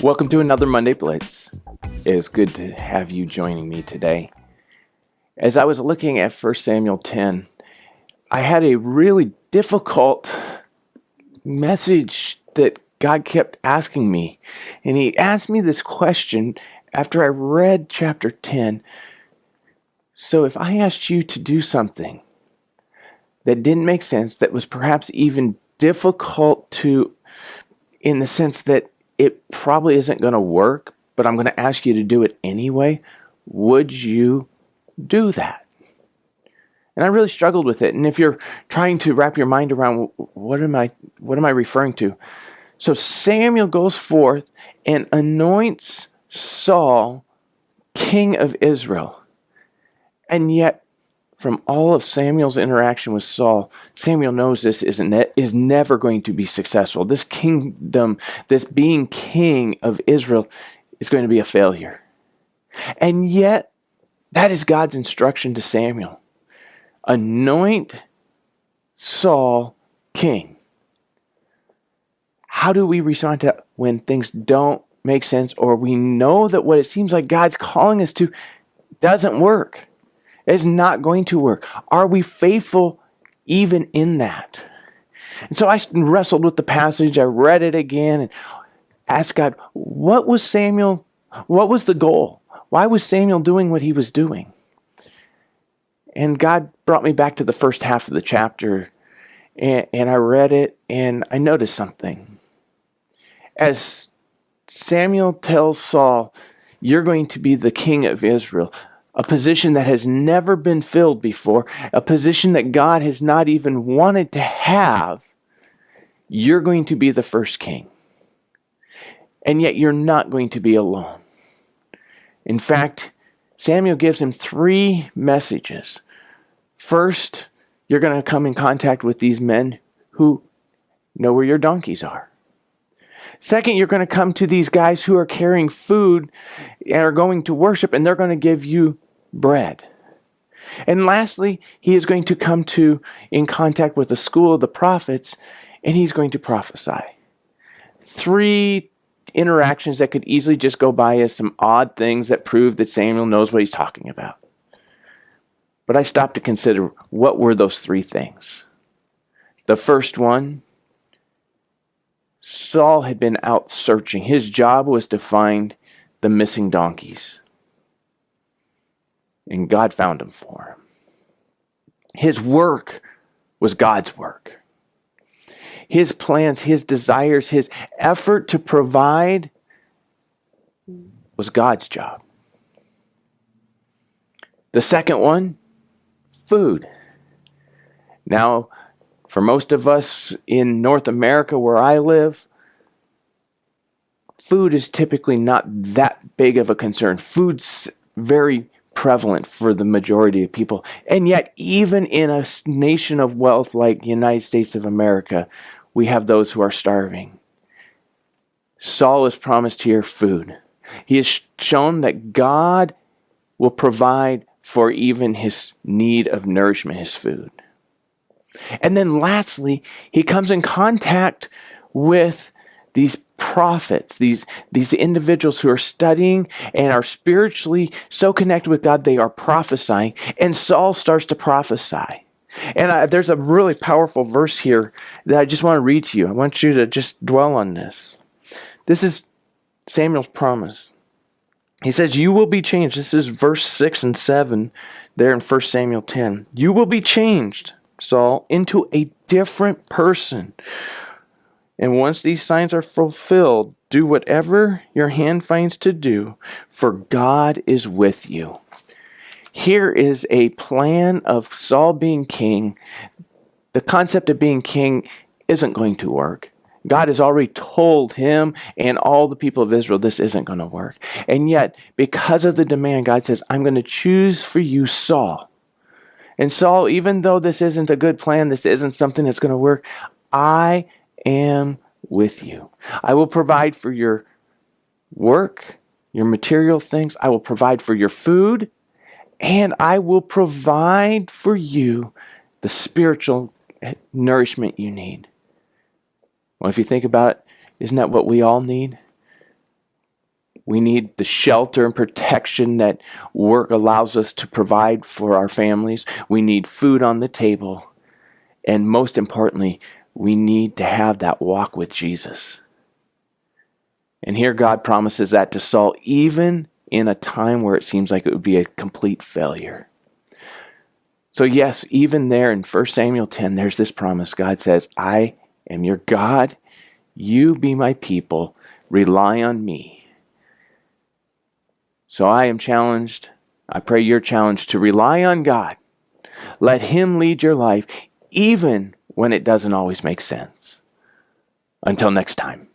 Welcome to another Monday Blitz. It is good to have you joining me today. As I was looking at 1 Samuel 10, I had a really difficult message that God kept asking me. And He asked me this question after I read chapter 10. So if I asked you to do something that didn't make sense, that was perhaps even difficult in the sense that it probably isn't going to work, but I'm going to ask you to do it anyway, would you do that? And I really struggled with it. And if you're trying to wrap your mind around what am I referring to? So Samuel goes forth and anoints Saul king of Israel. And yet, from all of Samuel's interaction with Saul, Samuel knows this is never going to be successful. This kingdom, this being king of Israel, is going to be a failure. And yet, that is God's instruction to Samuel. Anoint Saul king. How do we respond to when things don't make sense, or we know that what it seems like God's calling us to doesn't work? It's not going to work. Are we faithful even in that? And so I wrestled with the passage. I read it again and asked God, what was the goal? Why was Samuel doing what he was doing? And God brought me back to the first half of the chapter, and I read it, and I noticed something. As Samuel tells Saul, you're going to be the king of Israel, a position that has never been filled before, a position that God has not even wanted to have, you're going to be the first king. And yet you're not going to be alone. In fact, Samuel gives him 3 messages. First, you're going to come in contact with these men who know where your donkeys are. Second, you're going to come to these guys who are carrying food and are going to worship, and they're going to give you bread. And lastly, he is going to come in contact with the school of the prophets, and he's going to prophesy. 3 interactions that could easily just go by as some odd things that prove that Samuel knows what he's talking about. But I stopped to consider, what were those 3 things? The first one, Saul had been out searching. His job was to find the missing donkeys. And God found them for him. His work was God's work. His plans, his desires, his effort to provide was God's job. The second one, food. Now, for most of us in North America where I live, food is typically not that big of a concern. Food's very prevalent for the majority of people. And yet, even in a nation of wealth like the United States of America, we have those who are starving. Saul is promised here food. He has shown that God will provide for even his need of nourishment, his food. And then lastly, he comes in contact with these prophets, these individuals who are studying and are spiritually so connected with God, they are prophesying. And Saul starts to prophesy. And there's a really powerful verse here that I just want to read to you. I want you to just dwell on this. This is Samuel's promise. He says, you will be changed. This is verse 6 and 7 there in 1 Samuel 10. You will be changed, Saul, into a different person. And once these signs are fulfilled, do whatever your hand finds to do, for God is with you. Here is a plan of Saul being king. The concept of being king isn't going to work. God has already told him and all the people of Israel this isn't going to work. And yet, because of the demand, God says, I'm going to choose for you Saul. And Saul, even though this isn't a good plan, this isn't something that's going to work, I am with you. I will provide for your work, your material things. I will provide for your food, and I will provide for you the spiritual nourishment you need. Well, if you think about it, isn't that what we all need? We need the shelter and protection that work allows us to provide for our families. We need food on the table. And most importantly, we need to have that walk with Jesus. And here God promises that to Saul, even in a time where it seems like it would be a complete failure. So yes, even there in 1 Samuel 10, there's this promise. God says, I am your God. You be my people. Rely on me. So I am challenged. I pray you're challenged to rely on God. Let Him lead your life, even when it doesn't always make sense. Until next time.